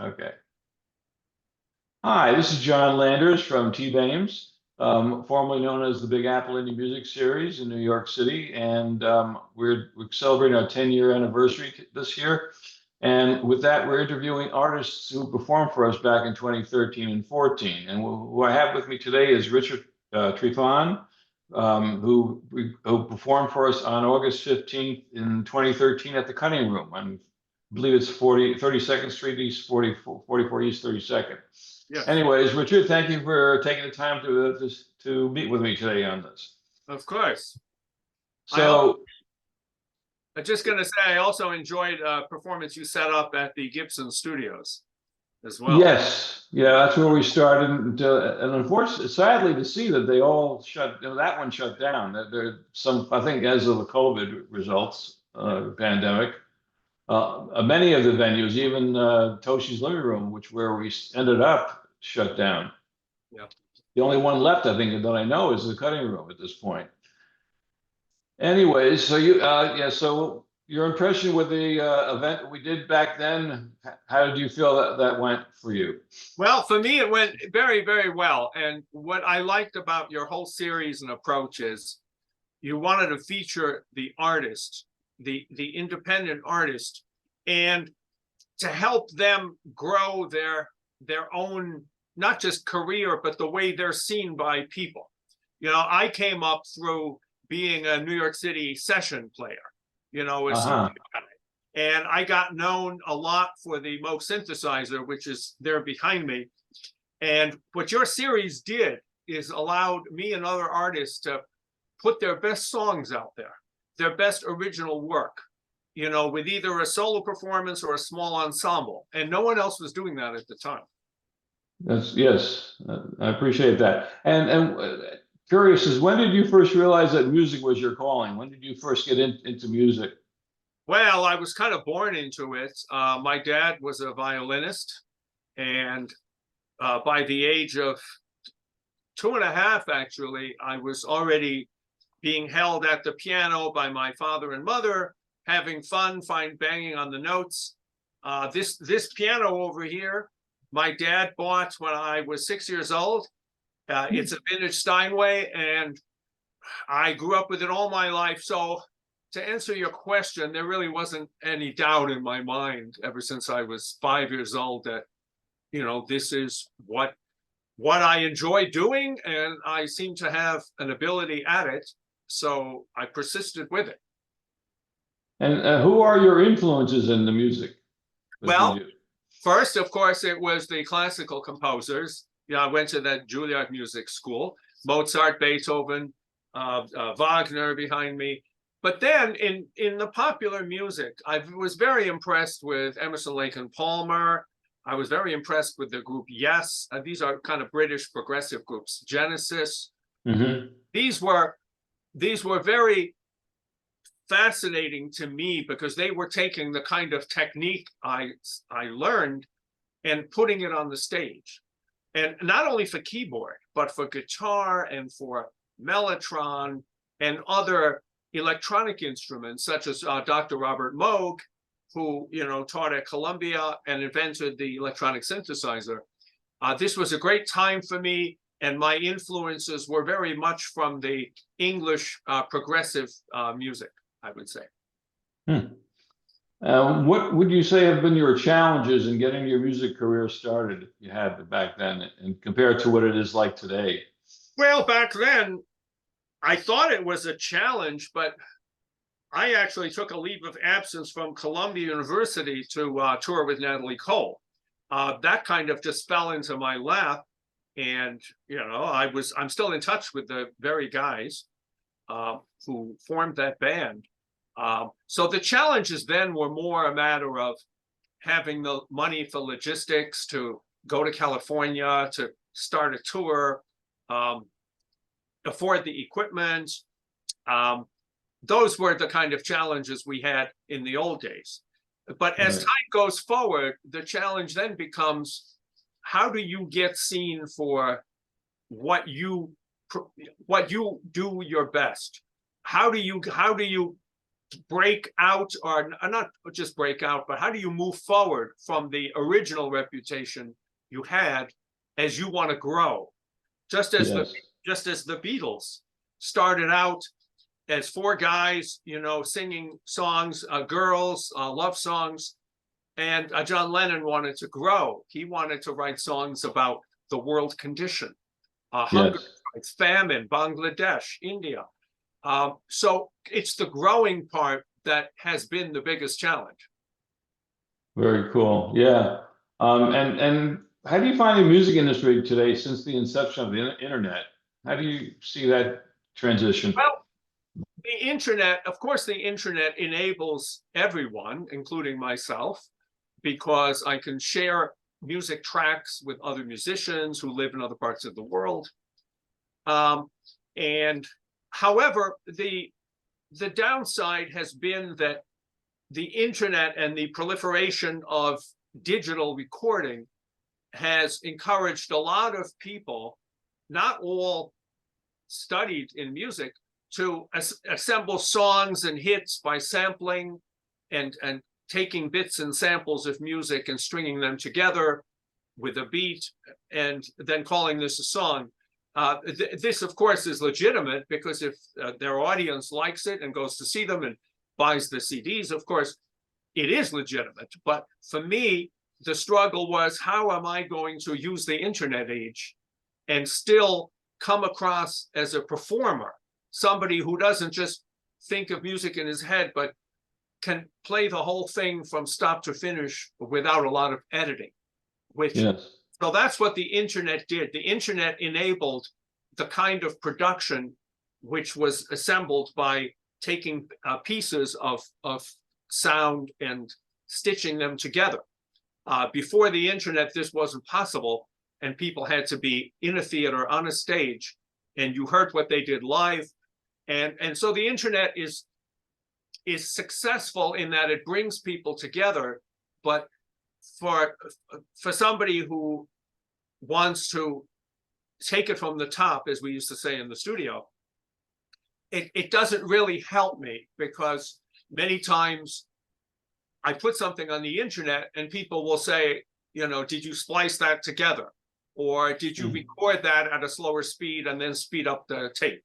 Okay. Hi, this is John Landers from T-Bames, formerly known as the Big Apple Indie Music Series in New York City. And we're celebrating our 10-year anniversary this year. And with that, we're interviewing artists who performed for us back in 2013 and 14. And who I have with me today is Richard Trifan, who performed for us on August 15th in 2013 at the Cutting Room. I believe it's 32nd Street East, 44 East 32nd. Yeah. Anyways, Richard, thank you for taking the time to meet with me today on this. Of course. So, I'm just going to say, I also enjoyed a performance you set up at the Gibson Studios as well. yes, yeah, that's where we started. And unfortunately, sadly to see that they all that one shut down. There some, I think, as of the COVID results, pandemic. Many of the venues, even Toshi's Living Room, where we ended up, shut down. Yeah. The only one left, I think, that I know is the Cutting Room at this point. Anyways, so so your impression with the event we did back then, how did you feel that went for you? Well, for me, it went very, very well. And what I liked about your whole series and approach is you wanted to feature the artist, the independent artist, and to help them grow their own, not just career, but the way they're seen by people. You know, I came up through being a New York City session player, you know, and I got known a lot for the Moog synthesizer, which is there behind me. And what your series did is allowed me and other artists to put their best songs out there, their best original work, you know, with either a solo performance or a small ensemble. And no one else was doing that at the time. Yes, I appreciate that. And curious is, when did you first realize that music was your calling? When did you first get into music? Well, I was kind of born into it. My dad was a violinist, and by the age of 2.5, actually, I was already being held at the piano by my father and mother, having fun, banging on the notes. This piano over here, my dad bought when I was 6 years old. It's a vintage Steinway, and I grew up with it all my life. So to answer your question, there really wasn't any doubt in my mind ever since I was 5 years old that, you know, this is what I enjoy doing, and I seem to have an ability at it. So I persisted with it. And who are your influences in the music? Well, first, of course, it was the classical composers. You know, I went to that Juilliard music school, Mozart, Beethoven, Wagner behind me. But then in the popular music, I was very impressed with Emerson, Lake and Palmer. I was very impressed with the group Yes. These are kind of British progressive groups. Genesis. Mm-hmm. These were very fascinating to me because they were taking the kind of technique I learned and putting it on the stage. And not only for keyboard, but for guitar and for mellotron and other electronic instruments, such as Dr. Robert Moog, who, you know, taught at Columbia and invented the electronic synthesizer. This was a great time for me, and my influences were very much from the English progressive music, I would say. What would you say have been your challenges in getting your music career started, if you had back then, and compared to what it is like today? Well, back then, I thought it was a challenge, but I actually took a leave of absence from Columbia University to tour with Natalie Cole. That kind of just fell into my lap, and you know, I'm still in touch with the very guys who formed that band. So the challenges then were more a matter of having the money for logistics to go to California to start a tour, afford the equipment. Those were the kind of challenges we had in the old days. But as time goes forward, the challenge then becomes, how do you get seen for what you do your best? How do you break out, or not just break out, but how do you move forward from the original reputation you had as you want to grow? Just as Yes. the Beatles started out as four guys, singing songs, girls, love songs, and John Lennon wanted to grow. He wanted to write songs about the world condition, hunger, Yes. famine, Bangladesh, India. So it's the growing part that has been the biggest challenge. Very cool. Yeah. And how do you find the music industry today since the inception of the internet? How do you see that transition? Well, the internet, of course, the internet enables everyone, including myself, because I can share music tracks with other musicians who live in other parts of the world. And however, the downside has been that the internet and the proliferation of digital recording has encouraged a lot of people, not all studied in music, to assemble songs and hits by sampling and taking bits and samples of music and stringing them together with a beat and then calling this a song. This, of course, is legitimate because if their audience likes it and goes to see them and buys the CDs, of course, it is legitimate. But for me, the struggle was, how am I going to use the internet age and still come across as a performer, somebody who doesn't just think of music in his head, but can play the whole thing from start to finish without a lot of editing, which, Yes. so that's what the internet did. The internet enabled the kind of production which was assembled by taking pieces of sound and stitching them together. Before the internet, this wasn't possible, and people had to be in a theater on a stage, and you heard what they did live. And so the internet is successful in that it brings people together, but for somebody who wants to take it from the top, as we used to say in the studio, it doesn't really help me, because many times I put something on the internet and people will say, did you splice that together? Or did you record that at a slower speed and then speed up the tape?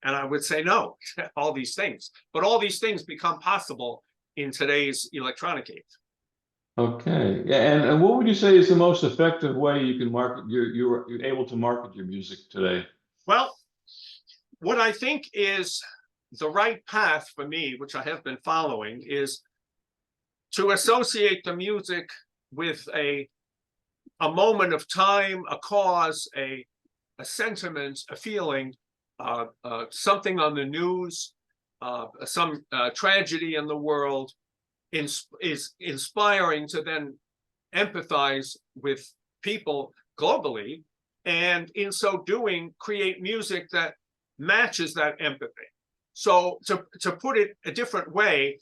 And I would say no, all these things. But all these things become possible in today's electronic age. Okay. Yeah. And what would you say is the most effective way you can market you're able to market your music today? Well, what I think is the right path for me, which I have been following, is to associate the music with a moment of time, a cause, a sentiment, a feeling, something on the news, some tragedy in the world, is inspiring to then empathize with people globally, and in so doing, create music that matches that empathy. So to put it a different way,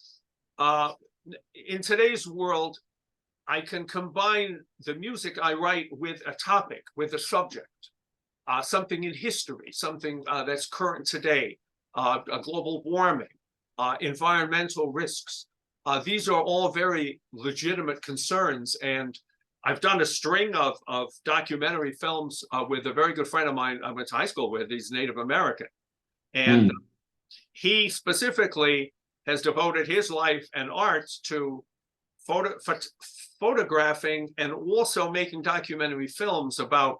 in today's world, I can combine the music I write with a topic, with a subject, something in history, something that's current today, global warming, environmental risks. These are all very legitimate concerns, and I've done a string of documentary films with a very good friend of mine I went to high school with. He's Native American, and he specifically has devoted his life and art to photographing and also making documentary films about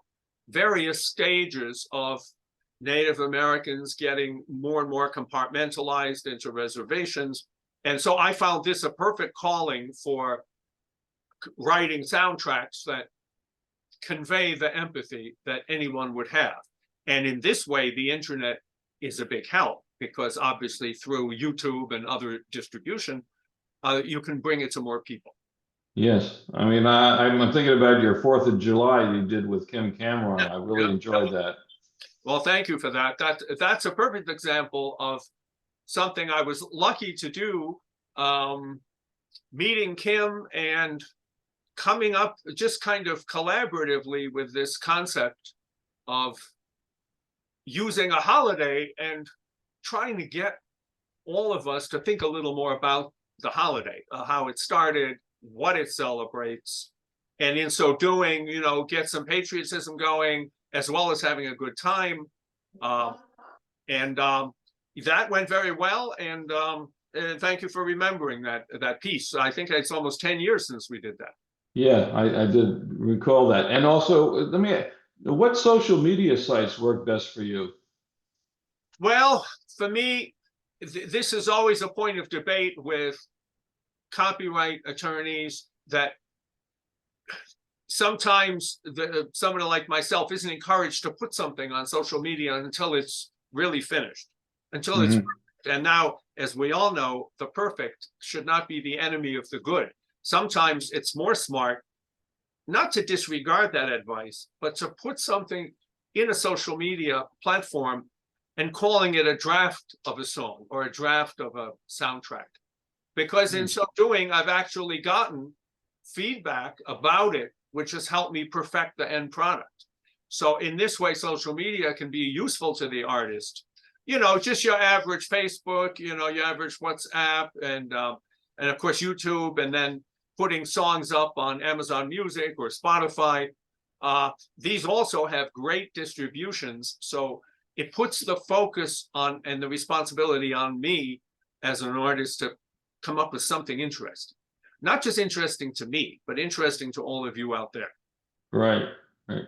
various stages of Native Americans getting more and more compartmentalized into reservations. And so I found this a perfect calling for writing soundtracks that convey the empathy that anyone would have. And in this way, the internet is a big help, because obviously through YouTube and other distribution, you can bring it to more people. Yes. I mean, I'm thinking about your 4th of July you did with Kim Cameron. I really enjoyed that. Well, thank you for that. That's a perfect example of something I was lucky to do, meeting Kim and coming up just kind of collaboratively with this concept of using a holiday and trying to get all of us to think a little more about the holiday, how it started, what it celebrates, and in so doing, get some patriotism going, as well as having a good time. And that went very well. And thank you for remembering that piece. I think it's almost 10 years since we did that. Yeah, I did recall that. And also, what social media sites work best for you? Well, for me, this is always a point of debate with copyright attorneys, that sometimes someone like myself isn't encouraged to put something on social media until it's really finished, until it's perfect. And now, as we all know, the perfect should not be the enemy of the good. Sometimes it's more smart not to disregard that advice, but to put something in a social media platform and calling it a draft of a song or a draft of a soundtrack. Because in so doing, I've actually gotten feedback about it, which has helped me perfect the end product. So in this way, social media can be useful to the artist. Just your average Facebook, your average WhatsApp, and of course YouTube, and then putting songs up on Amazon Music or Spotify. These also have great distributions. So it puts the focus on and the responsibility on me as an artist to come up with something interesting. Not just interesting to me, but interesting to all of you out there. Right, right.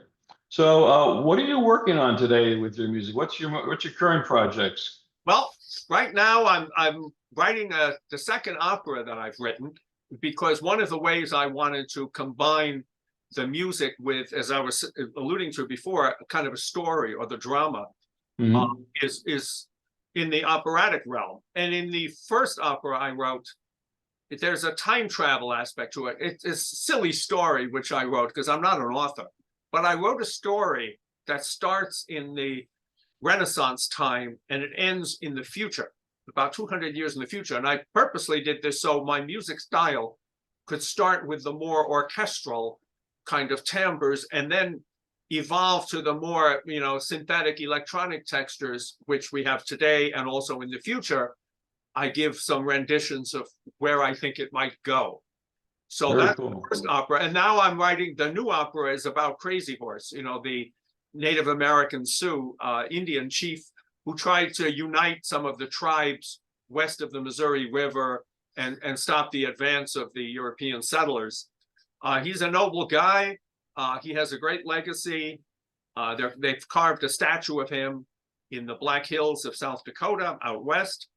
So, what are you working on today with your music? What's your current projects? Well, right now I'm writing the second opera that I've written, because one of the ways I wanted to combine the music with, as I was alluding to before, kind of a story or the drama, is in the operatic realm. And in the first opera I wrote, there's a time travel aspect to it. It's a silly story which I wrote because I'm not an author, but I wrote a story that starts in the Renaissance time and it ends in the future, about 200 years in the future. And I purposely did this so my music style could start with the more orchestral kind of timbres and then evolve to the more, synthetic electronic textures, which we have today and also in the future. I give some renditions of where I think it might go. So Very that's cool. the first opera. And now I'm writing, the new opera is about Crazy Horse, the Native American Sioux, Indian chief who tried to unite some of the tribes west of the Missouri River and stop the advance of the European settlers. He's a noble guy. He has a great legacy. They've carved a statue of him in the Black Hills of South Dakota out west.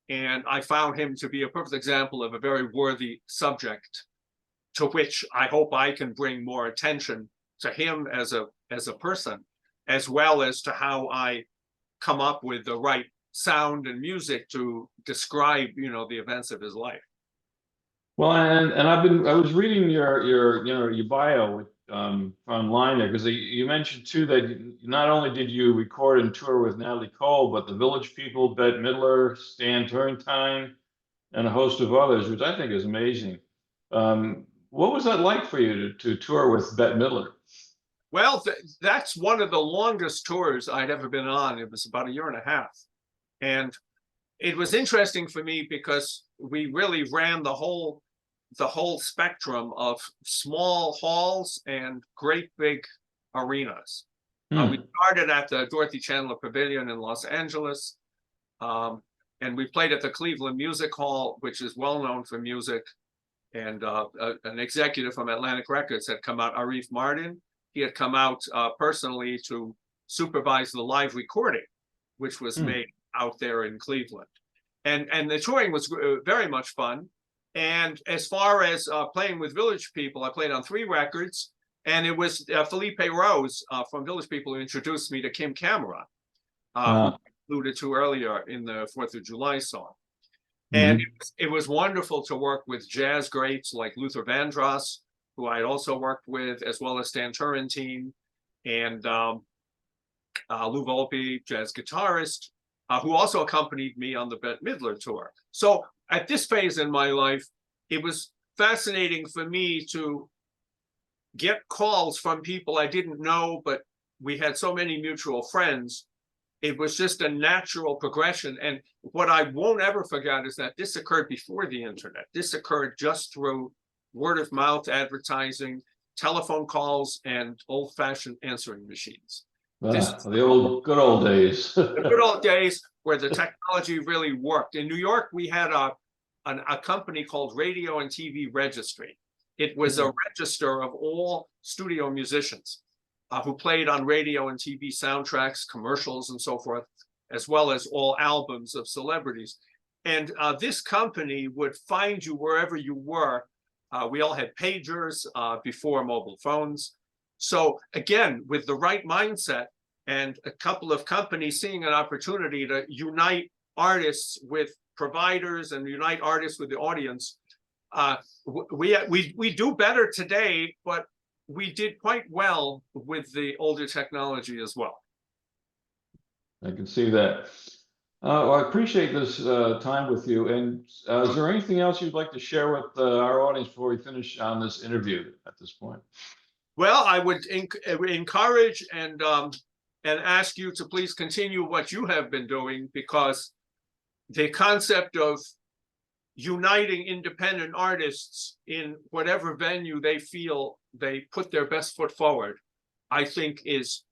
And I found him to be a perfect example of a very worthy subject, to which I hope I can bring more attention to him as a person, as well as to how I come up with the right sound and music to describe, the events of his life. Well, and I was reading your bio online there, because you mentioned too that not only did you record and tour with Natalie Cole, but the Village People, Bette Midler, Stan Turrentine, and a host of others, which I think is amazing. What was that like for you to tour with Bette Midler? Well, that's one of the longest tours I'd ever been on. It was about a year and a half. And it was interesting for me because we really ran the whole spectrum of small halls and great big arenas. We started at the Dorothy Chandler Pavilion in Los Angeles, and we played at the Cleveland Music Hall, which is well known for music. And an executive from Atlantic Records had come out, Arif Mardin. He had come out personally to supervise the live recording, which was made out there in Cleveland. And the touring was very much fun. And as far as playing with Village People, I played on 3 records. And it was Felipe Rose from Village People who introduced me to Kim Camera, who I alluded to earlier in the 4th of July song. And it was wonderful to work with jazz greats like Luther Vandross, who I had also worked with, as well as Stan Turrentine and Lou Volpe, jazz guitarist, who also accompanied me on the Bette Midler tour. So at this phase in my life, it was fascinating for me to get calls from people I didn't know, but we had so many mutual friends it was just a natural progression. And what I won't ever forget is that this occurred before the internet. This occurred just through word of mouth advertising, telephone calls, and old-fashioned answering machines. This is The good old days. the good old days where the technology really worked. In New York, we had a company called Radio and TV Registry. It was a register of all studio musicians who played on radio and TV soundtracks, commercials, and so forth, as well as all albums of celebrities. And this company would find you wherever you were. We all had pagers before mobile phones. So again, with the right mindset and a couple of companies seeing an opportunity to unite artists with providers and unite artists with the audience, we do better today, but we did quite well with the older technology as well. I can see that. Well, I appreciate this time with you. And is there anything else you'd like to share with our audience before we finish on this interview at this point? Well, I would encourage and ask you to please continue what you have been doing, because the concept of uniting independent artists in whatever venue they feel they put their best foot forward, I think is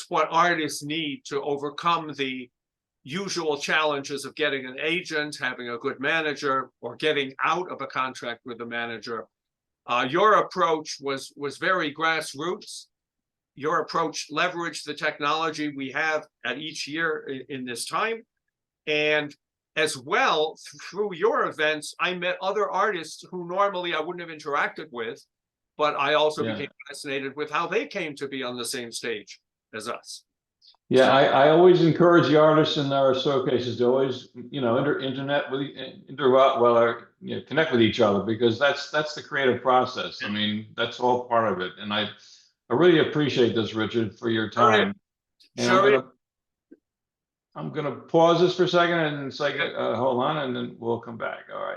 what artists need to overcome the usual challenges of getting an agent, having a good manager, or getting out of a contract with a manager. Your approach was very grassroots. Your approach leveraged the technology we have at each year in this time. And as well, through your events, I met other artists who normally I wouldn't have interacted with, but I also became fascinated with how they came to be on the same stage as us. Yeah, I always encourage the artists in our showcases to always, connect with each other, because that's the creative process. I mean, that's all part of it. And I really appreciate this, Richard, for your time. And I'm gonna pause this for a second and say, hold on, and then we'll come back. All right.